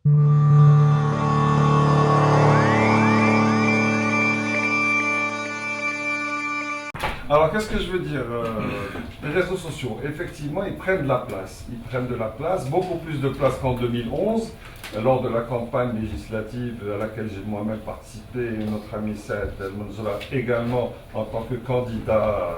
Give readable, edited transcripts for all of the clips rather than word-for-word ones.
Alors, qu'est-ce que je veux dire? Les réseaux sociaux, effectivement, ils prennent de la place. Ils prennent de la place, beaucoup plus de place qu'en 2011, lors de la campagne législative à laquelle j'ai moi-même participé, et notre ami Saad El Manzoura également en tant que candidat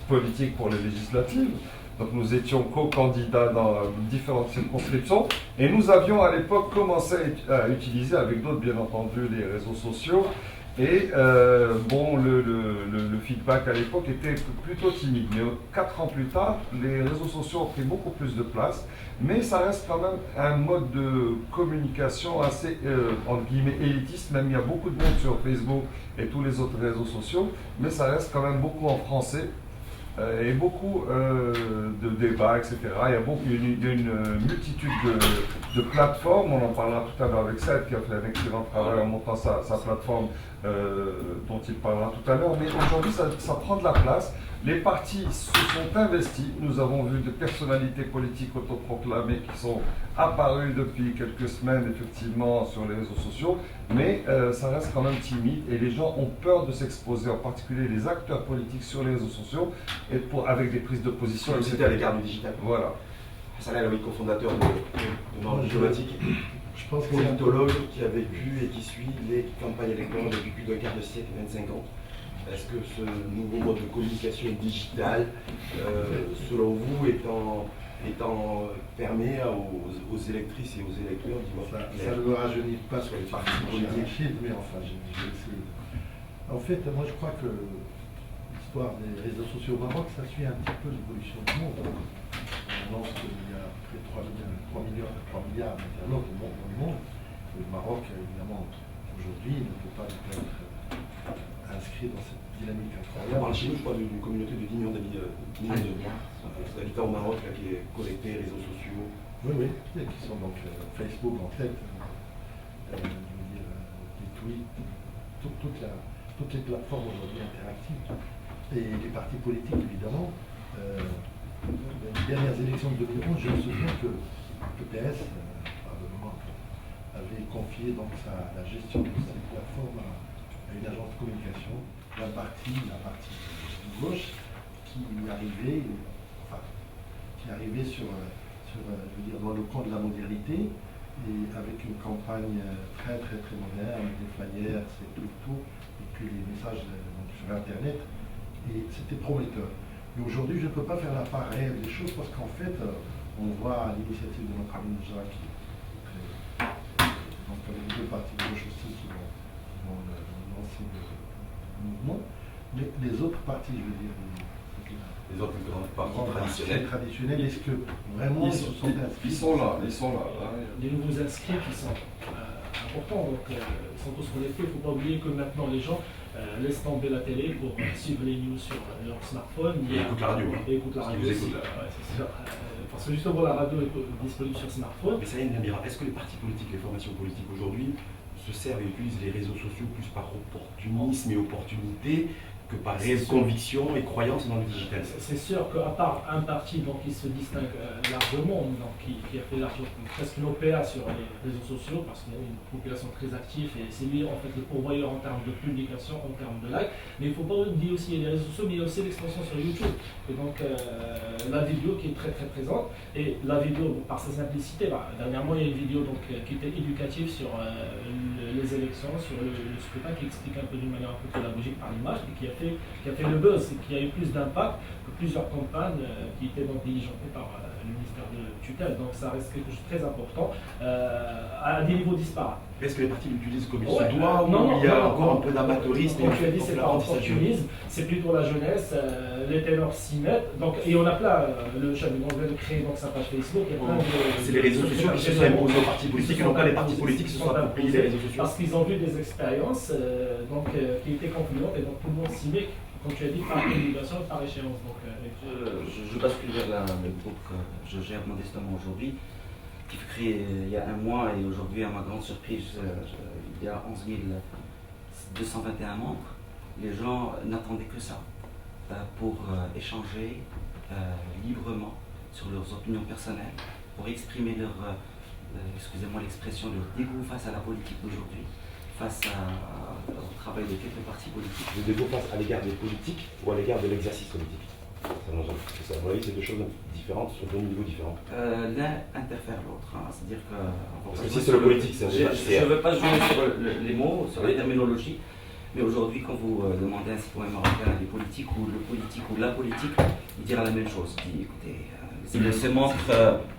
politique pour les législatives. Donc nous étions co-candidats dans différentes circonscriptions et nous avions à l'époque commencé à utiliser avec d'autres bien entendu les réseaux sociaux. Et bon, le feedback à l'époque était plutôt timide. Mais 4 ans plus tard, les réseaux sociaux ont pris beaucoup plus de place. Mais ça reste quand même un mode de communication assez, entre guillemets, élitiste. Même il y a beaucoup de monde sur Facebook et tous les autres réseaux sociaux. Mais ça reste quand même beaucoup en français. Et beaucoup de débats, etc. Il y a une multitude de plateformes. On en parlera tout à l'heure avec Seth qui a fait un excellent travail en montant sa plateforme dont il parlera tout à l'heure. Mais aujourd'hui, ça prend de la place. Les partis se sont investis. Nous avons vu des personnalités politiques autoproclamées qui sont apparues depuis quelques semaines, effectivement, sur les réseaux sociaux. Mais ça reste quand même timide et les gens ont peur de s'exposer, en particulier les acteurs politiques sur les réseaux sociaux, et avec des prises de position. C'était à l'égard du digital. Voilà. Hassan El-Aoui, cofondateur de Nord Diplomatique. Je pense que politologue qui a vécu et qui suit les campagnes électorales depuis plus d'un quart de siècle, 25 ans. Est-ce que ce nouveau mode de communication digitale, selon vous, permet aux électrices et aux électeurs d'y voir ça clair? ne me rajeunit pas sur les partis politiques, mais enfin, j'ai essayé. En fait, moi je crois que l'histoire des réseaux sociaux au Maroc, ça suit un petit peu l'évolution du monde. On annonce qu'il y a près de 3 milliards d'internautes dans le monde. Le Maroc, évidemment, aujourd'hui, ne peut pas être inscrit dans cette dynamique On incroyable. parle chez nous, je crois, d'une communauté de 10 millions d'habitants au Maroc là, qui est connecté, réseaux sociaux. Oui, et qui sont donc Facebook en tête, je veux dire, les tweets, toutes les plateformes aujourd'hui interactives. Et les partis politiques, évidemment. Les dernières élections de 2011, je me souviens que le PS, avait confié donc la gestion de cette plateforme à une agence de communication, la partie de gauche qui arrivait sur je veux dire, dans le camp de la modernité et avec une campagne très moderne, des flyers, c'est tout, et puis les messages sur Internet, et c'était prometteur. Mais aujourd'hui, je ne peux pas faire la part réelle des choses parce qu'en fait, on voit l'initiative de notre ami Jacques, donc avec les deux partis de gauche aussi qui vont lancer le mouvement, mais les autres partis, je veux dire, Les autres grands partis traditionnels, est-ce que vraiment ils se sont inscrits? Ils sont là. Les nouveaux inscrits qui sont importants, donc ils sont tous connectés. Il ne faut pas oublier que maintenant les gens laissent tomber la télé pour suivre les news sur leur smartphone. Et écoutent la radio. Et écoutent la radio. C'est sûr. Parce que justement la radio est disponible sur smartphone. Mais ça y est, Nabira, est-ce que les partis politiques, les formations politiques aujourd'hui se servent et utilisent les réseaux sociaux plus par opportunisme et opportunité que par réelle conviction et croyance dans le digital? C'est sûr qu'à part un parti donc, qui se distingue largement, donc, qui a fait presque une OPA sur les réseaux sociaux, parce qu'il y a une population très active et c'est lui en fait le pourvoyeur en termes de publication, en termes de likes. Mais il ne faut pas oublier aussi les réseaux sociaux, mais il y a aussi l'expansion sur YouTube. Et donc la vidéo qui est très présente, et la vidéo par sa simplicité, dernièrement il y a une vidéo donc, qui était éducative sur les élections, sur le scrutin, qui explique un peu d'une manière un peu pédagogique par l'image, et qui a fait le buzz et qui a eu plus d'impact que plusieurs campagnes qui étaient donc diligentées par le ministère de tutelle. Donc ça reste quelque chose de très important à des niveaux disparates. Est-ce que les partis l'utilisent comme il se doit ou il y a encore un peu d'amateurisme? Comme tu as dit, c'est pas opportunisme, c'est plutôt la jeunesse, les ténors s'y mettent. Donc, et on a plein, le chef de vient de créer donc, sa page Facebook. C'est les réseaux sociaux qui se sont imposés aux partis politiques et non pas les partis politiques qui se sont appropriés les réseaux sociaux. Parce qu'ils ont vu des expériences qui étaient concluantes et donc tout le monde s'y met, comme tu as dit, par obligation et par échéance. Donc, je bascule vers le groupe que je gère modestement aujourd'hui, qui fut créé il y a un mois et aujourd'hui, à ma grande surprise, il y a 11 221 membres. Les gens n'attendaient que ça pour échanger librement sur leurs opinions personnelles, pour exprimer excusez-moi l'expression, leur dégoût face à la politique d'aujourd'hui, face au travail de quelques partis politiques. Le défaut face à l'égard des politiques ou à l'égard de l'exercice politique? À mon avis, c'est deux choses différentes sur deux niveaux différents. L'un interfère l'autre, hein. C'est-à-dire que... Parce que si c'est le politique, c'est un débat. Je ne veux pas jouer sur les mots, sur la terminologie, mais aujourd'hui, quand vous demandez à un citoyen marocain les politiques ou le politique ou la politique, il dira la même chose. Il dit, écoutez, il se montre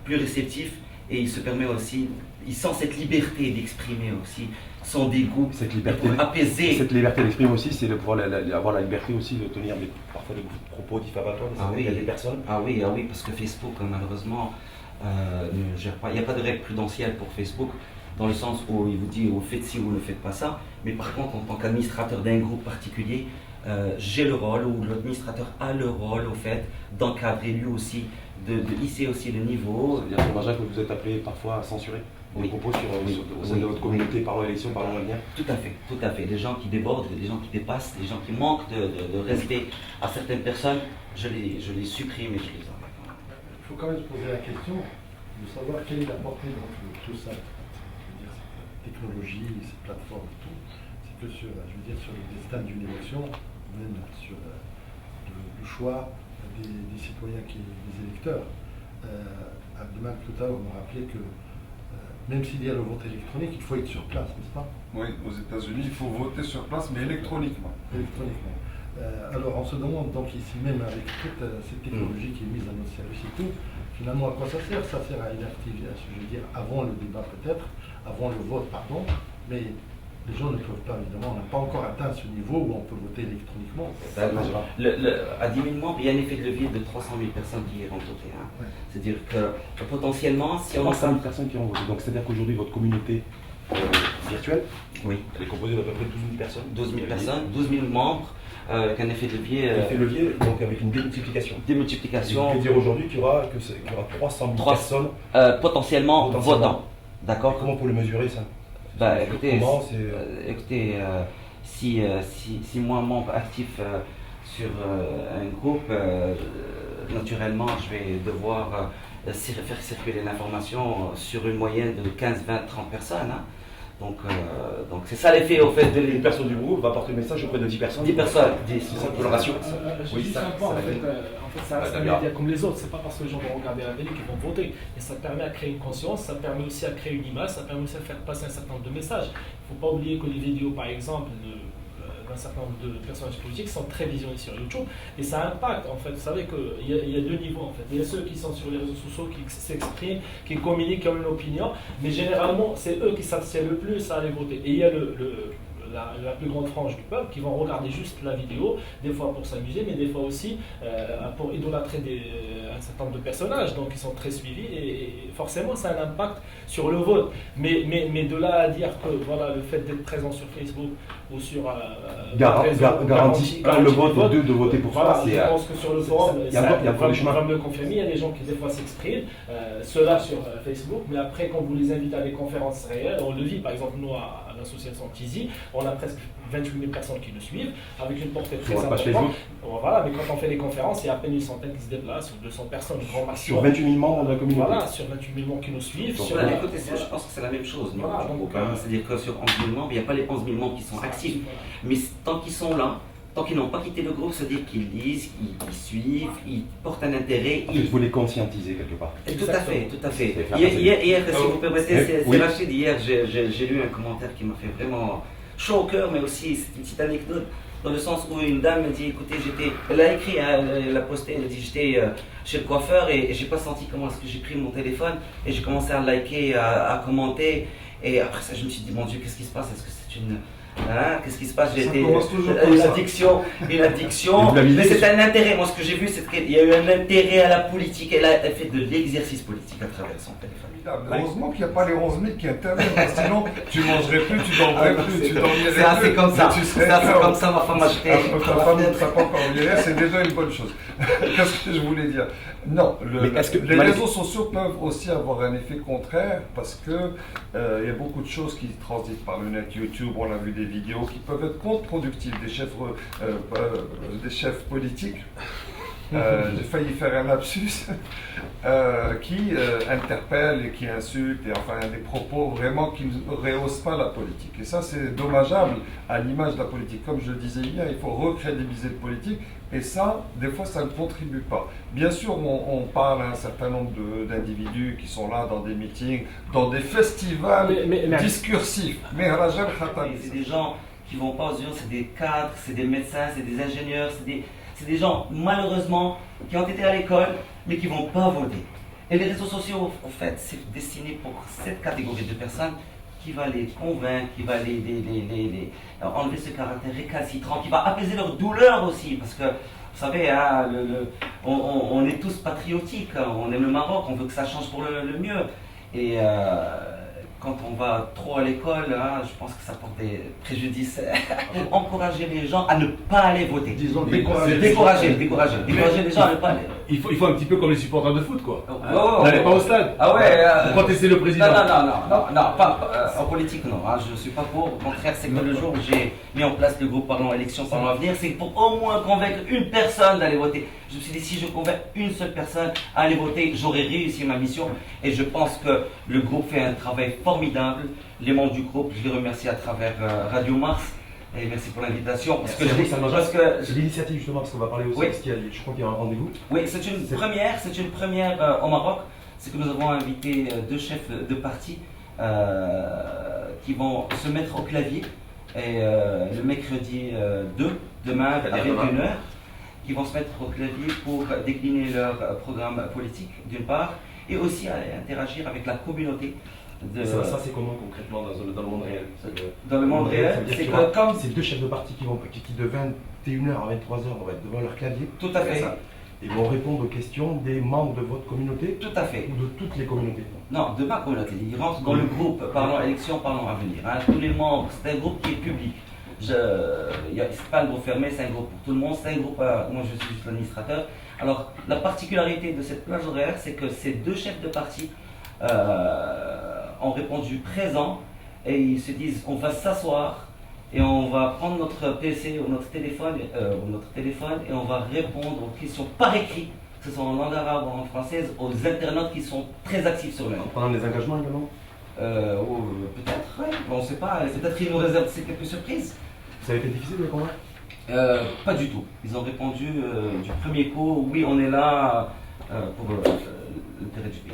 plus réceptif et il se permet aussi, il sent cette liberté d'exprimer aussi son dégoût, Cette liberté, apaiser. cette liberté d'exprimer aussi, c'est de pouvoir avoir la liberté aussi de tenir parfois des propos diffamatoires. Il y a des personnes. Ah oui, parce que Facebook, malheureusement, ne gère pas. Il n'y a pas de règle prudentielle pour Facebook, dans le sens où il vous dit vous faites ci, vous ne faites pas ça. Mais par contre, en tant qu'administrateur d'un groupe particulier, j'ai le rôle, ou l'administrateur a le rôle, au fait, d'encadrer lui aussi, de hisser aussi le niveau. C'est-à-dire que vous êtes appelé parfois à censurer des propos au sein de votre communauté, parlons élection, parlons avenir. Tout à fait. Des gens qui débordent, des gens qui dépassent, des gens qui manquent de respect à certaines personnes, je les supprime et je les enlève. Il faut quand même se poser la question de savoir quelle est la portée de tout ça. Je veux dire, cette technologie, ces plateformes, tout. C'est que sur le destin d'une élection, même sur le choix des citoyens, des électeurs. Abdelmak tout à l'heure m'a rappelé que même s'il y a le vote électronique, il faut être sur place, n'est-ce pas? Oui, aux États-Unis, il faut voter sur place, mais électroniquement. Électroniquement. Alors on se demande donc ici même avec toute cette technologie qui est mise à notre service et tout, finalement à quoi ça sert? Ça sert à inactiver, je veux dire, avant le débat peut-être, avant le vote, pardon, mais les gens ne peuvent pas, évidemment, on n'a pas encore atteint ce niveau où on peut voter électroniquement. À 10 000 membres, il y a un effet de levier de 300 000 personnes qui iront voter. Hein. Ouais. C'est-à-dire que potentiellement, si on 300 000 personnes qui ont voté. Donc c'est-à-dire qu'aujourd'hui, votre communauté virtuelle, oui, elle est composée d'à peu près 12 000 personnes. 12 000 personnes, 12 000 membres, avec un effet de levier. Effet levier, donc avec une démultiplication. Démultiplication. On peut dire aujourd'hui qu'il y aura 300 000 personnes potentiellement votants. D'accord. Comment vous le mesurer ça? Écoutez, Comment, si moi, membre actif sur un groupe, naturellement, je vais devoir faire circuler l'information sur une moyenne de 15, 20, 30 personnes. Hein. Donc c'est ça l'effet au fait de une personne du groupe va porter le message auprès de 10 personnes. 10 personnes, c'est ça pour le ratio. Oui, ça reste un média comme les autres. C'est pas parce que les gens vont regarder la télé qu'ils vont voter. Mais ça permet à créer une conscience, ça permet aussi à créer une image, ça permet aussi à faire passer un certain nombre de messages. Il ne faut pas oublier que les vidéos, par exemple, d'un certain nombre de personnages politiques sont très visionnées sur YouTube et ça impacte en fait. Vous savez qu'il y a deux niveaux en fait. Il y a ceux qui sont sur les réseaux sociaux, qui s'expriment, qui communiquent, qui ont une opinion, mais généralement c'est eux qui s'abstiennent le plus à aller voter. Et il y a la plus grande frange du peuple qui vont regarder juste la vidéo, des fois pour s'amuser, mais des fois aussi pour idolâtrer un certain nombre de personnages, donc ils sont très suivis et forcément ça a un impact sur le vote. Mais de là à dire que voilà, le fait d'être présent sur Facebook ou sur garantit le vote ou deux de voter pour voilà, soi. je pense que sur le forum, il y a vraiment me confirmer, il y a des gens qui des fois s'expriment, ceux-là sur Facebook, mais après quand vous les invitez à des conférences réelles, on le vit par exemple nous à l'association Tizi, on a presque 28 000 personnes qui nous suivent, avec une portée très importante. Voilà, mais quand on fait des conférences, il y a à peine une centaine qui se déplacent, ou 200 personnes, grand maximum. Sur 28 000 membres de la communauté. Voilà, sur 28 000 membres qui nous suivent. Je pense que c'est la même chose. Voilà, c'est-à-dire que sur 11 000 membres, il n'y a pas les 11 000 membres qui sont actifs. Mais tant qu'ils sont là, tant qu'ils n'ont pas quitté le groupe, c'est-à-dire qu'ils lisent, qu'ils suivent, ils portent un intérêt. Il faut les conscientiser quelque part. Tout à fait. Hier, si vous permettez, c'est Rachid, hier j'ai lu un commentaire qui m'a fait vraiment chaud au cœur, mais aussi c'est une petite anecdote, dans le sens où une dame m'a dit, écoutez, elle a écrit, elle a posté, elle a dit, j'étais chez le coiffeur et j'ai pas senti comment est-ce que j'ai pris mon téléphone et j'ai commencé à liker, à commenter, et après ça je me suis dit, mon Dieu, qu'est-ce qui se passe, est-ce que c'est une... Hein, qu'est-ce qui se passe? J'ai été une addiction, mais c'est un intérêt. Moi, ce que j'ai vu, c'est qu'il y a eu un intérêt à la politique. Elle fait de l'exercice politique à travers son téléphone. Heureusement qu'il n'y a pas les 11 000 qui interviennent, parce que sinon tu mangerais plus, tu dormirais plus, tu dormirais plus. C'est assez comme ça. C'est assez comme ça, ma femme a jeté. Ta femme ne sera pas encore millionnaire, c'est déjà une bonne chose. Qu'est-ce que je voulais dire? Non, les réseaux sociaux peuvent aussi avoir un effet contraire, parce que il y a beaucoup de choses qui transitent par le net, YouTube, on a vu des vidéos qui peuvent être contre-productives, des chefs politiques j'ai failli faire un lapsus, qui interpelle et qui insulte, et enfin des propos vraiment qui ne rehaussent pas la politique. Et ça, c'est dommageable à l'image de la politique. Comme je le disais hier, il faut recrédibiliser le politique, et ça, des fois, ça ne contribue pas. Bien sûr, on parle à un certain nombre d'individus qui sont là dans des meetings, dans des festivals discursifs. Mais c'est des gens qui vont pas aux urnes, c'est des cadres, c'est des médecins, c'est des ingénieurs, c'est des gens, malheureusement, qui ont été à l'école, mais qui ne vont pas voter. Et les réseaux sociaux, en fait, c'est destiné pour cette catégorie de personnes qui va les convaincre, qui va enlever ce caractère récalcitrant, qui va apaiser leur douleur aussi. Parce que, vous savez, hein, on est tous patriotiques, hein, on aime le Maroc, on veut que ça change pour le mieux. Et quand on va trop à l'école, hein, je pense que ça porte des préjudices. Encourager les gens à ne pas aller voter. Disons décourager les gens à ne pas aller. Il faut un petit peu comme les supporters de foot, quoi. N'allez pas au stade. Ah ouais. Pour protester le président. Non, pas en politique, non. Hein, je ne suis pas pour. Au contraire, c'est que le jour où j'ai mis en place le groupe Parlons Élections, Parlons Avenir, c'est pour au moins convaincre une personne d'aller voter. Je me suis dit, si je convainc une seule personne à aller voter, j'aurai réussi ma mission. Et je pense que le groupe fait un travail formidable. Les membres du groupe, je les remercie à travers Radio Mars. Et merci pour l'invitation. Parce que c'est l'initiative justement, parce qu'on va parler aussi, oui. Parce je crois qu'il y a un rendez-vous. Oui, c'est une première au Maroc. C'est que nous avons invité 2 chefs de parti qui vont se mettre au clavier et le mercredi 2, demain à 21h, qui vont se mettre au clavier pour décliner leur programme politique d'une part et aussi interagir avec la communauté. Ça c'est comment concrètement dans le monde réel? Dans le monde réel, c'est que comme... C'est 2 chefs de parti qui de 21h à 23h vont être devant leur clavier. Tout à fait. Et vont répondre aux questions des membres de votre communauté. Tout à fait. Ou de toutes les communautés. Non, de ma communauté. Ils rentrent dans le groupe Parlons Élections, Parlons Avenir. Hein. Tous les membres, c'est un groupe qui est public. C'est pas un groupe fermé, c'est un groupe pour tout le monde. C'est un groupe, moi je suis juste l'administrateur. Alors, la particularité de cette plage horaire, c'est que ces 2 chefs de parti ont répondu présent et ils se disent on va s'asseoir et on va prendre notre PC ou notre téléphone et on va répondre aux questions par écrit, que ce soit en langue arabe ou en française, aux internautes qui sont très actifs sur le net. Pendant des engagements également Peut-être, ouais. On ne sait pas, peut-être qu'ils nous réservent quelques surprises. Ça a été difficile de les convaincre Pas du tout. Ils ont répondu du premier coup, oui on est là pour l'intérêt du pays.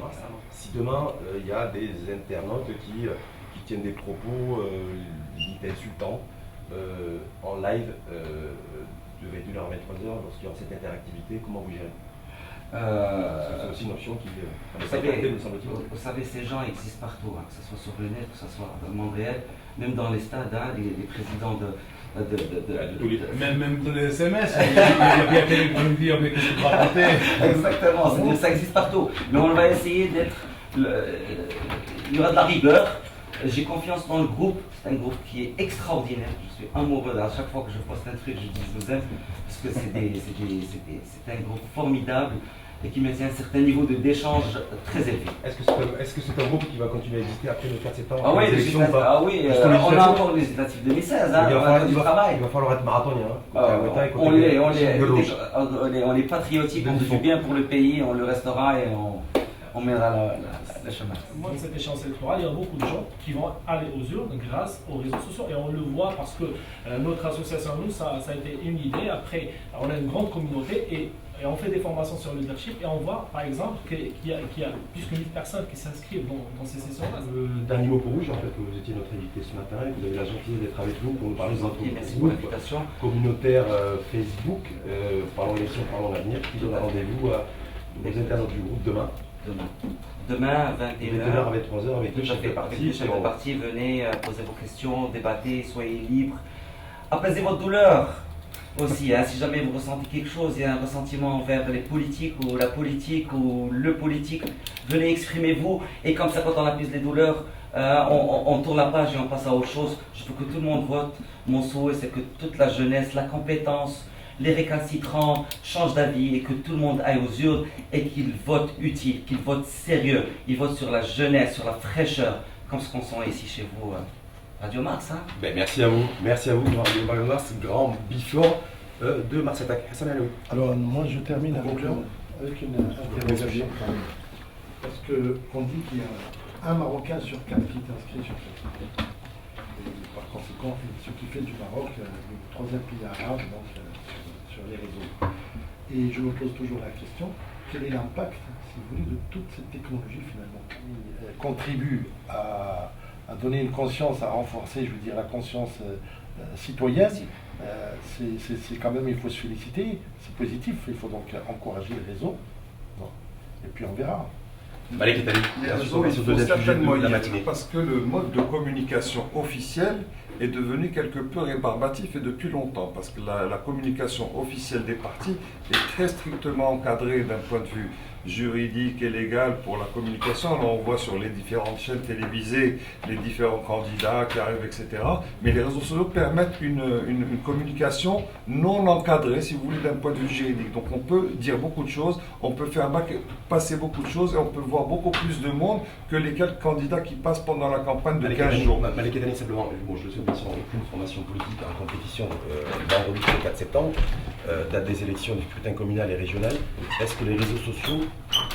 Si demain il y a des internautes qui tiennent des propos limite insultants en live de 21h à 23h lorsqu'il y aura cette interactivité, comment vous gérez? C'est aussi une option qui vous savez, ces gens existent partout, hein, que ce soit sur le net, que ce soit dans le monde réel, même dans les stades, hein, les présidents Même dans les SMS, il y a bien quelqu'un qui me dit mais qu'est-ce que tu racontais? Exactement, ça existe partout. Mais on va essayer d'être. Il y aura de la rigueur. J'ai confiance dans le groupe. C'est un groupe qui est extraordinaire. Je suis amoureux. À chaque fois que je poste un truc, je dis je vous aime parce que c'est un groupe formidable et qui maintient un certain niveau d'échange très élevé. Est-ce que c'est un groupe qui va continuer à exister après le 4 septembre? Ah oui, on a encore les législatives 2016, hein, il va falloir être marathonien. On est patriotique, on fait du bien pour le pays, on le restera et on mènera le chemin. Moi, de cette échéance électorale, il y a beaucoup de gens qui vont aller aux urnes grâce aux réseaux sociaux. Et on le voit parce que notre association, nous, ça a été une idée. Après, on a une grande communauté et on fait des formations sur le leadership et on voit, par exemple, qu'il y a plus que 1000 personnes qui s'inscrivent dans ces sessions-là. Dernier mot pour vous, en fait, que vous étiez notre invité ce matin et que vous avez la gentillesse d'être avec nous pour nous parler de votre groupe communautaire Facebook, Parlons Élections, Parlons Avenir, qui donne rendez-vous aux internautes du groupe demain. Demain, 21h, à 23h, avec 2 chefs de parti. Venez poser vos questions, débattez, soyez libres. Apaisez votre douleur aussi. Hein, si jamais vous ressentez quelque chose, il y a un ressentiment envers les politiques ou la politique ou le politique, venez exprimez-vous. Et comme ça, quand on apaise les douleurs, on tourne la page et on passe à autre chose. Je veux que tout le monde vote. Mon souhait, c'est que toute la jeunesse, la compétence, les récalcitrants changent d'avis et que tout le monde aille aux urnes et qu'ils votent utile, qu'ils votent sérieux, ils votent sur la jeunesse, sur la fraîcheur, comme ce qu'on sent ici chez vous, Radio Mars. Hein. Merci à vous, Radio Mars, grand before de Mars Attack. Hassan Alaoui. Alors moi je termine avec une interrogation quand même. Parce qu'on dit qu'il y a un Marocain sur 4 qui est inscrit sur Facebook. Et par conséquent, ce qui fait du Maroc le troisième pays arabe donc, sur les réseaux. Et je me pose toujours la question, quel est l'impact, si vous voulez, de toute cette technologie finalement qui contribue à donner une conscience, à renforcer, je veux dire, la conscience citoyenne. C'est quand même, il faut se féliciter, c'est positif, il faut donc encourager les réseaux. Bon. Et puis on verra. Malek Etali, Les réseaux, il faut certainement y être, parce que le mode de communication officiel est devenu quelque peu rébarbatif et depuis longtemps, parce que la communication officielle des partis est très strictement encadrée d'un point de vue juridique et légal pour la communication. Alors on voit sur les différentes chaînes télévisées les différents candidats qui arrivent, etc. Mais les réseaux sociaux permettent une communication non encadrée, si vous voulez, d'un point de vue juridique. Donc on peut dire beaucoup de choses, on peut faire passer beaucoup de choses et on peut voir beaucoup plus de monde que les quelques candidats qui passent pendant la campagne de 15 jours. Malek Etali, simplement, bon, je suis bien sûr aucune formation politique en compétition vendredi le 4 septembre, date des élections du scrutin communal et régional. Est-ce que les réseaux sociaux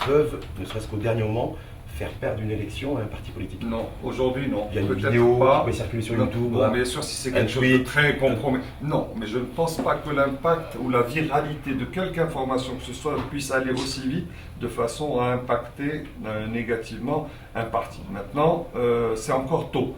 peuvent, ne serait-ce qu'au dernier moment, faire perdre une élection à un parti politique? Non, aujourd'hui non. Il y a une Peut-être vidéo pas. qui peut circuler sur Non, YouTube. bon, bien sûr, si c'est quelque chose de très compromis. Non, mais je ne pense pas que l'impact ou la viralité de quelque information que ce soit puisse aller aussi vite de façon à impacter négativement un parti. Maintenant, c'est encore tôt.